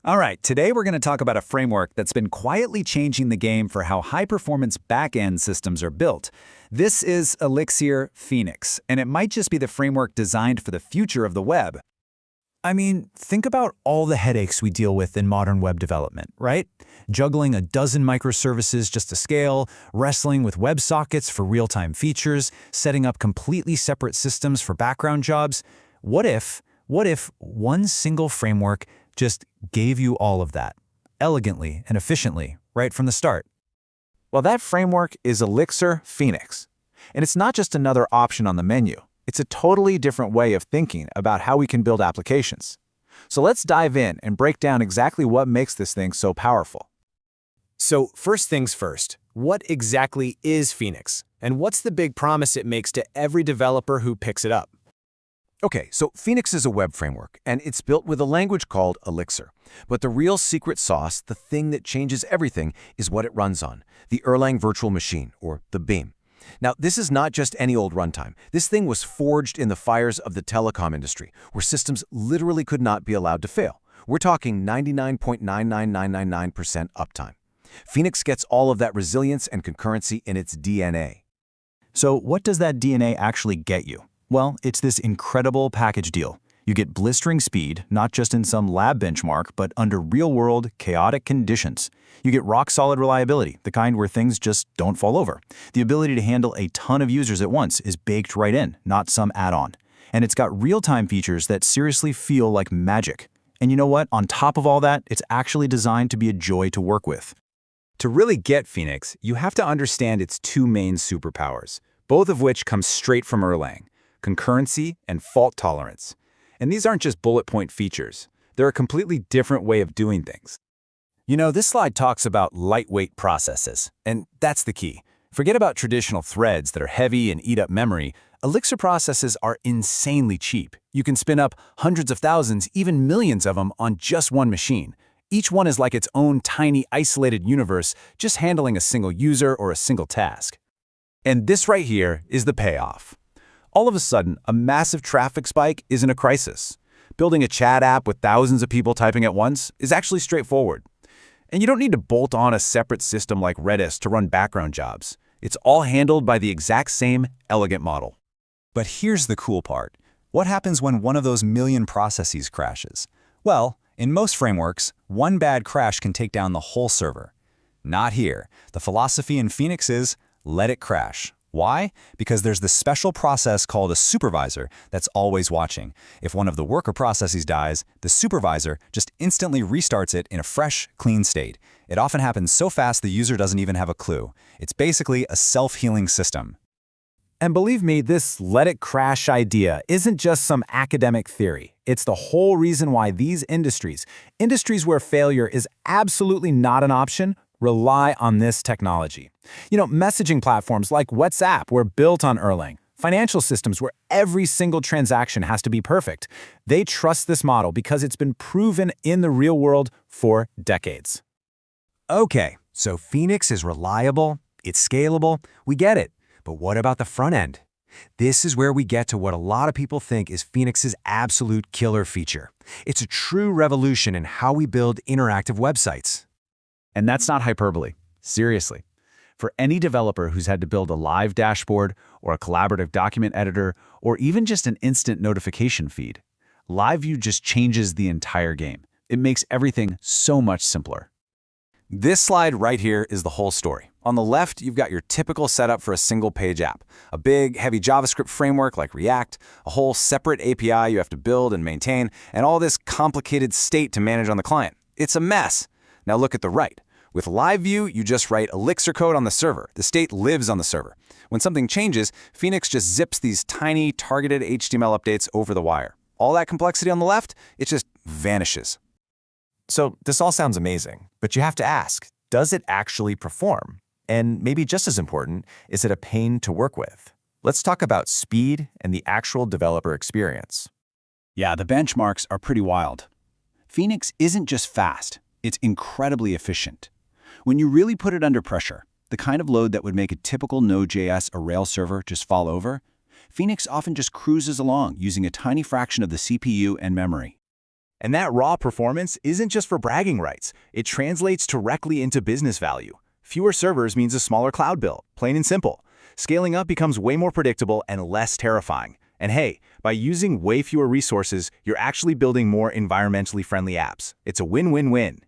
All right, today we're going to talk about a framework that's been quietly changing the game for how high-performance back-end systems are built. This is Elixir Phoenix, and it might just be the framework designed for the future of the web. I mean, think about all the headaches we deal with in modern web development, right? Juggling a dozen microservices just to scale, wrestling with WebSockets for real-time features, setting up completely separate systems for background jobs. What if one single framework just gave you all of that, elegantly and efficiently, right from the start? Well, that framework is Elixir Phoenix. And it's not just another option on the menu. It's a totally different way of thinking about how we can build applications. So let's dive in and break down exactly what makes this thing so powerful. So first things first, what exactly is Phoenix? And what's the big promise it makes to every developer who picks it up? Okay, so Phoenix is a web framework, and it's built with a language called Elixir. But the real secret sauce, the thing that changes everything, is what it runs on, the Erlang virtual machine, or the Beam. Now, this is not just any old runtime. This thing was forged in the fires of the telecom industry, where systems literally could not be allowed to fail. We're talking 99.99999% uptime. Phoenix gets all of that resilience and concurrency in its DNA. So what does that DNA actually get you? Well, it's this incredible package deal. You get blistering speed, not just in some lab benchmark, but under real-world, chaotic conditions. You get rock-solid reliability, the kind where things just don't fall over. The ability to handle a ton of users at once is baked right in, not some add-on. And it's got real-time features that seriously feel like magic. And you know what? On top of all that, it's actually designed to be a joy to work with. To really get Phoenix, you have to understand its two main superpowers, both of which come straight from Erlang: concurrency and fault tolerance. And these aren't just bullet point features. They're a completely different way of doing things. You know, this slide talks about lightweight processes, and that's the key. Forget about traditional threads that are heavy and eat up memory. Elixir processes are insanely cheap. You can spin up hundreds of thousands, even millions of them on just one machine. Each one is like its own tiny, isolated universe, just handling a single user or a single task. And this right here is the payoff. All of a sudden, a massive traffic spike isn't a crisis. Building a chat app with thousands of people typing at once is actually straightforward. And you don't need to bolt on a separate system like Redis to run background jobs. It's all handled by the exact same elegant model. But here's the cool part. What happens when one of those million processes crashes? Well, in most frameworks, one bad crash can take down the whole server. Not here. The philosophy in Phoenix is, let it crash. Why? Because there's this special process called a supervisor that's always watching. If one of the worker processes dies, the supervisor just instantly restarts it in a fresh, clean state. It often happens so fast the user doesn't even have a clue. It's basically a self-healing system. And believe me, this let it crash idea isn't just some academic theory. It's the whole reason why these industries where failure is absolutely not an option, rely on this technology. You know, messaging platforms like WhatsApp were built on Erlang. Financial systems where every single transaction has to be perfect. They trust this model because it's been proven in the real world for decades. Okay, so Phoenix is reliable, it's scalable, we get it. But what about the front end? This is where we get to what a lot of people think is Phoenix's absolute killer feature. It's a true revolution in how we build interactive websites. And that's not hyperbole. Seriously. For any developer who's had to build a live dashboard or a collaborative document editor or even just an instant notification feed, LiveView just changes the entire game. It makes everything so much simpler. This slide right here is the whole story. On the left, you've got your typical setup for a single-page app. A big, heavy JavaScript framework like React, a whole separate API you have to build and maintain, and all this complicated state to manage on the client. It's a mess. Now look at the right. With LiveView, you just write Elixir code on the server. The state lives on the server. When something changes, Phoenix just zips these tiny, targeted HTML updates over the wire. All that complexity on the left, it just vanishes. So this all sounds amazing, but you have to ask, does it actually perform? And maybe just as important, is it a pain to work with? Let's talk about speed and the actual developer experience. Yeah, the benchmarks are pretty wild. Phoenix isn't just fast, it's incredibly efficient. When you really put it under pressure, the kind of load that would make a typical Node.js or Rails server just fall over, Phoenix often just cruises along using a tiny fraction of the CPU and memory. And that raw performance isn't just for bragging rights. It translates directly into business value. Fewer servers means a smaller cloud bill, plain and simple. Scaling up becomes way more predictable and less terrifying. And hey, by using way fewer resources, you're actually building more environmentally friendly apps. It's a win-win-win.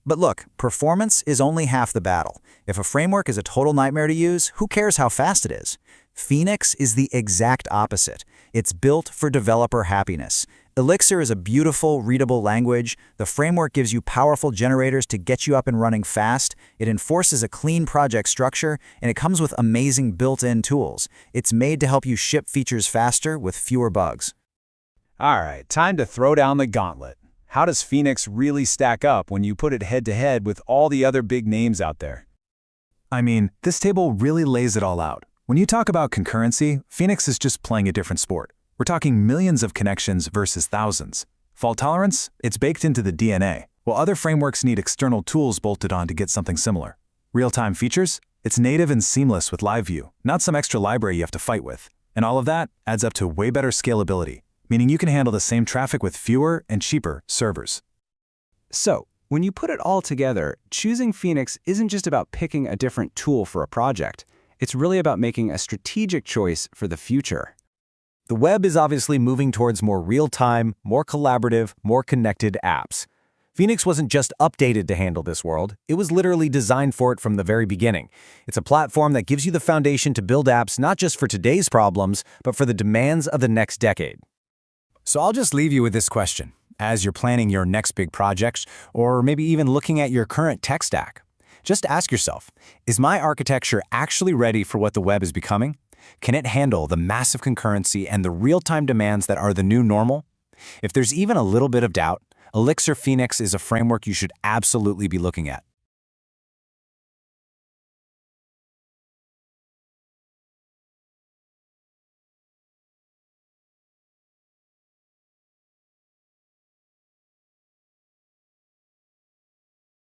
But look, performance is only half the battle. If a framework is a total nightmare to use, who cares how fast it is? Phoenix is the exact opposite. It's built for developer happiness. Elixir is a beautiful, readable language. The framework gives you powerful generators to get you up and running fast. It enforces a clean project structure, and it comes with amazing built-in tools. It's made to help you ship features faster with fewer bugs. All right, time to throw down the gauntlet. How does Phoenix really stack up when you put it head-to-head with all the other big names out there? I mean, this table really lays it all out. When you talk about concurrency, Phoenix is just playing a different sport. We're talking millions of connections versus thousands. Fault tolerance? It's baked into the DNA, while other frameworks need external tools bolted on to get something similar. Real-time features? It's native and seamless with LiveView, not some extra library you have to fight with. And all of that adds up to way better scalability, meaning you can handle the same traffic with fewer and cheaper servers. So, when you put it all together, choosing Phoenix isn't just about picking a different tool for a project. It's really about making a strategic choice for the future. The web is obviously moving towards more real-time, more collaborative, more connected apps. Phoenix wasn't just updated to handle this world, it was literally designed for it from the very beginning. It's a platform that gives you the foundation to build apps not just for today's problems, but for the demands of the next decade. So I'll just leave you with this question. As you're planning your next big projects, or maybe even looking at your current tech stack, just ask yourself, is my architecture actually ready for what the web is becoming? Can it handle the massive concurrency and the real-time demands that are the new normal? If there's even a little bit of doubt, Elixir Phoenix is a framework you should absolutely be looking at.